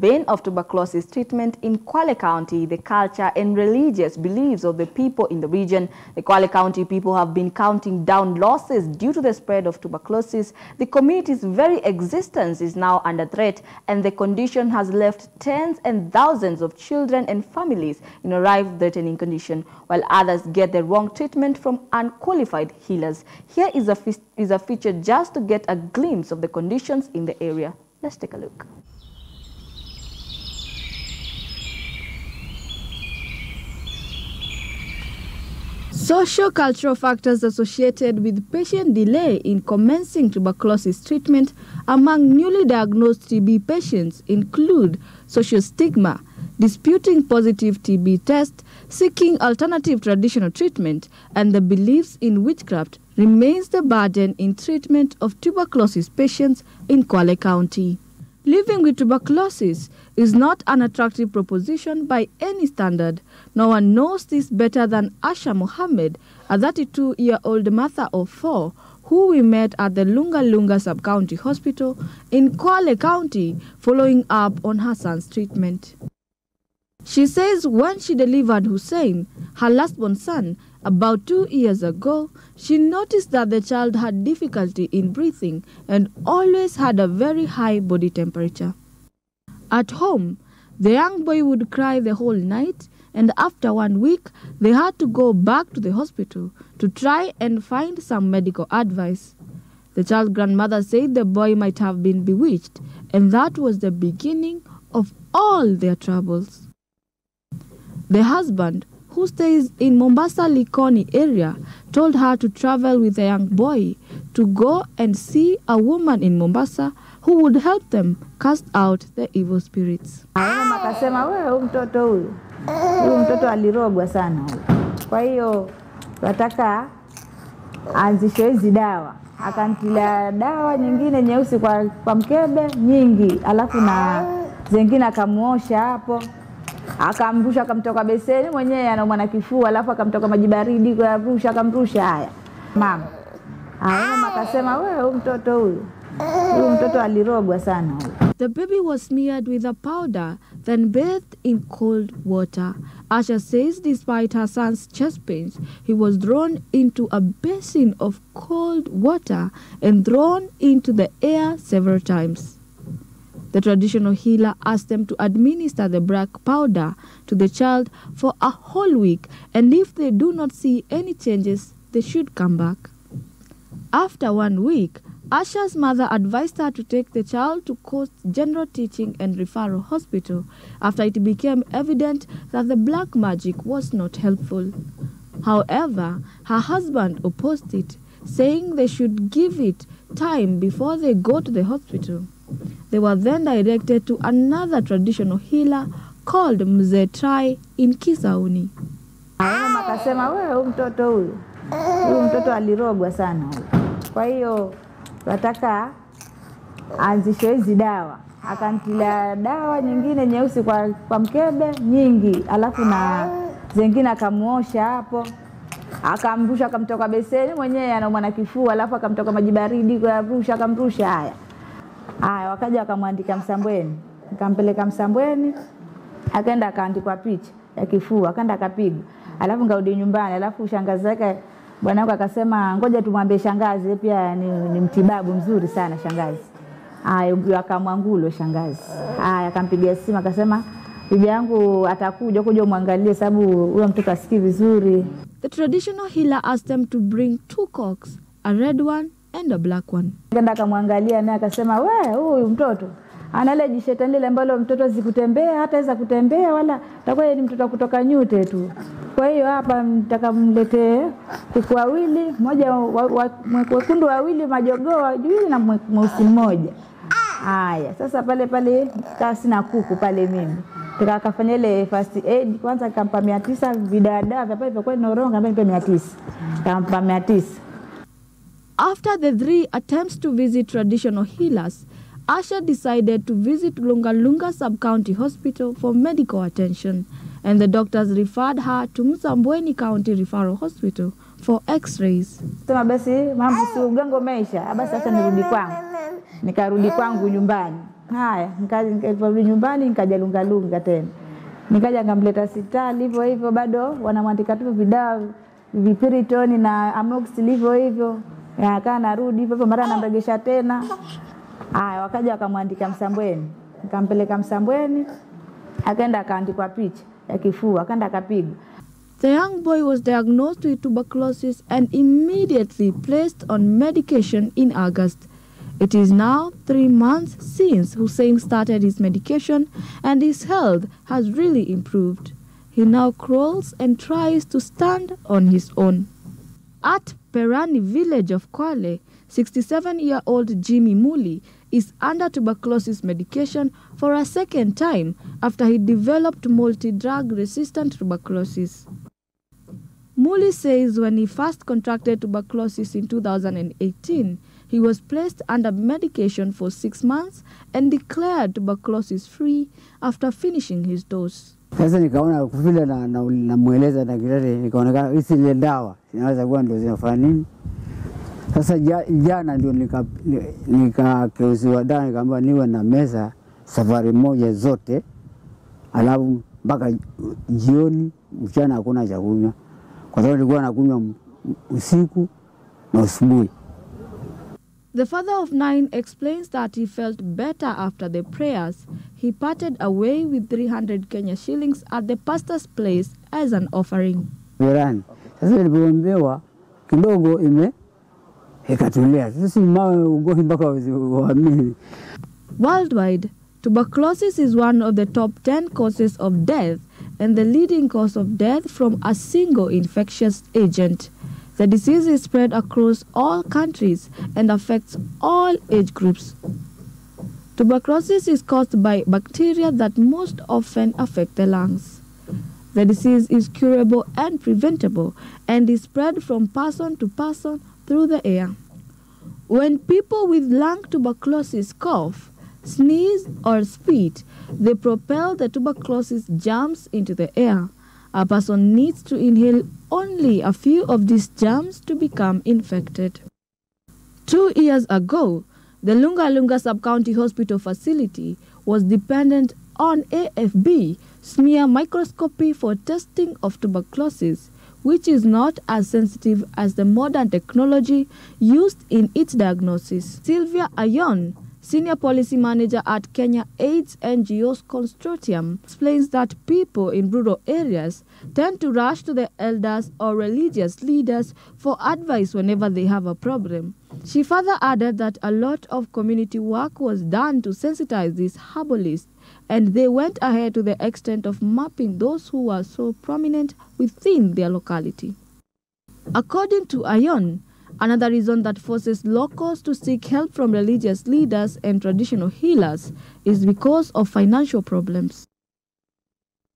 Bane of tuberculosis treatment in Kwale County, the culture and religious beliefs of the people in the region. The Kwale County people have been counting down losses due to the spread of tuberculosis. The community's very existence is now under threat, and the condition has left tens and thousands of children and families in a life-threatening condition, while others get the wrong treatment from unqualified healers. Here is a feature just to get a glimpse of the conditions in the area. Let's take a look. Socio-cultural factors associated with patient delay in commencing tuberculosis treatment among newly diagnosed TB patients include social stigma, disputing positive TB test, seeking alternative traditional treatment, and the beliefs in witchcraft remains the burden in treatment of tuberculosis patients in Kwale County. Living with tuberculosis is not an attractive proposition by any standard. No one knows this better than Asha Mohammed, a 32-year-old mother of 4, who we met at the Lunga Lunga Sub-County Hospital in Kwale County following up on her son's treatment. She says when she delivered Hussein, her last-born son, about 2 years ago, she noticed that the child had difficulty in breathing and always had a very high body temperature. At home, the young boy would cry the whole night, and after 1 week, they had to go back to the hospital to try and find some medical advice. The child's grandmother said the boy might have been bewitched, and that was the beginning of all their troubles. The husband, who stays in Mombasa Likoni area, told her to travel with a young boy to go and see a woman in Mombasa who would help them cast out the evil spirits. Mama akasema wewe huyu mtoto alirogwa sana huyu. Kwa hiyo nataka anzishe hizi dawa. Akantilia dawa nyingine nyeusi kwa mkebe nyingi, alafu na zingine akamuosha hapo. Akamrusha akamtoka beseni mwenyewe anaumwa na kifua, alafu akamtoka maji baridi kwa akamrusha haya. Mama akasema wewe huyu mtoto alirogwa sana huyu. The baby was smeared with a powder, then bathed in cold water. Asha says despite her son's chest pains, he was thrown into a basin of cold water and thrown into the air several times. The traditional healer asked them to administer the black powder to the child for a whole week, and if they do not see any changes, they should come back. After 1 week, Asha's mother advised her to take the child to Coast General Teaching and Referral Hospital after it became evident that the black magic was not helpful. However, her husband opposed it, saying they should give it time before they go to the hospital. They were then directed to another traditional healer called Mzee Trai in Kisauni. Mama akasema wewe huyu mtoto alirogwa sana huyu. Kwa hiyo nataka anzishe hizi dawa. Akantilia dawa nyingine nyeusi kwa mkebe nyingi, alafu na zingine akamuosha hapo. Akamrusha akamtoka beseni mwenyewe anaumwa na kifua, alafu akamtoka maji baridi kwa akamrusha haya. Wakaja wakamwandika Msambweni. Nikampeleka Msambweni, akaenda akaandikwa picha ya kifua, akaenda akapiga. Alafu ngarudi nyumbani, alafu shangazi yake bwanangu akasema ngoja tumwambie shangazi pia ni mtibabu mzuri sana shangazi. Akamwangulo shangazi. Akampigia simu akasema bibi yangu atakuja kuja umwangalie sababu huyo mtoto asikii vizuri. The traditional healer asked them to bring 2 cocks, a red one and a black one. Akaenda akamwangalia naye akasema huyu mtoto ana ile shetani ile ambalo mtoto zikutembea hataweza kutembea wala takuwa ni mtoto kutoka nyute tu. Kwa hiyo hapa nitakamletee kuku wawili, mmoja wekundu wawili, majogoo juu na mweusi mmoja. Haya, sasa pale kasi na kuku pale mimi. Tukakafanya ile first aid, kwanza kampa 900 vidada vya pale kwa noronga kampa 900. Kampa 900. After the 3 attempts to visit traditional healers, Asha decided to visit Lunga Lunga Sub-County Hospital for medical attention, and the doctors referred her to Msambweni County Referral Hospital for x-rays. Sema basi mambo si ugango maisha, basi sasa nirudi kwangu. Nikarudi kwangu nyumbani. Haya, nikaporudi nyumbani nikaja lungalunga tena. Nikaja ngamleta hospitali hivyo hivyo, bado wanamwandika tu vidawa vipiritoni na amoxicillin hivyo hivyo. Akaa narudi hivyo hivyo, mara namregesha tena. Haya, wakaja wakamwandika Msambweni. Nikampeleka Msambweni, akaenda akaandikwa picha ya kifua, akaenda akapigwa. The young boy was diagnosed with tuberculosis and immediately placed on medication in August. It is now 3 months since Hussein started his medication and his health has really improved. He now crawls and tries to stand on his own. At Perani village of Kwale, 67-year-old Jimmy Muli is under tuberculosis medication for a second time after he developed multi-drug resistant tuberculosis. Muli says when he first contracted tuberculosis in 2018, he was placed under medication for 6 months and declared tuberculosis free after finishing his dose. Sasa nikaona vile namueleza daktari, nikaonekana hizi ile dawa inaweza kuwa ndio zinafanya nini. Sasa jana ndio nikakeuziwa dawa, nikamwambia niwe na meza safari moja zote, alafu mpaka jioni, mchana hakuna cha kunywa, kwa sababu nilikuwa nakunywa usiku na asubuhi. The father of 9 explains that he felt better after the prayers. He parted away with 300 Kenya shillings at the pastor's place as an offering. Sasa nilipoombewa kidogo ikatulia. Sasa mawe ugonjwa mpaka uamini. Worldwide, tuberculosis is one of the top 10 causes of death and the leading cause of death from a single infectious agent. The disease is spread across all countries and affects all age groups. Tuberculosis is caused by bacteria that most often affect the lungs. The disease is curable and preventable and is spread from person to person through the air. When people with lung tuberculosis cough, sneeze or spit, they propel the tuberculosis germs into the air. A person needs to inhale only a few of these germs to become infected. 2 years ago, the Lunga Lunga Sub-County Hospital facility was dependent on AFB smear microscopy for testing of tuberculosis, which is not as sensitive as the modern technology used in its diagnosis. Sylvia Ayon, Senior Policy Manager at Kenya AIDS NGOs Consortium, explains that people in rural areas tend to rush to the elders or religious leaders for advice whenever they have a problem. She further added that a lot of community work was done to sensitize these herbalists, and they went ahead to the extent of mapping those who were so prominent within their locality. According to Ayon, another reason that forces locals to seek help from religious leaders and traditional healers is because of financial problems.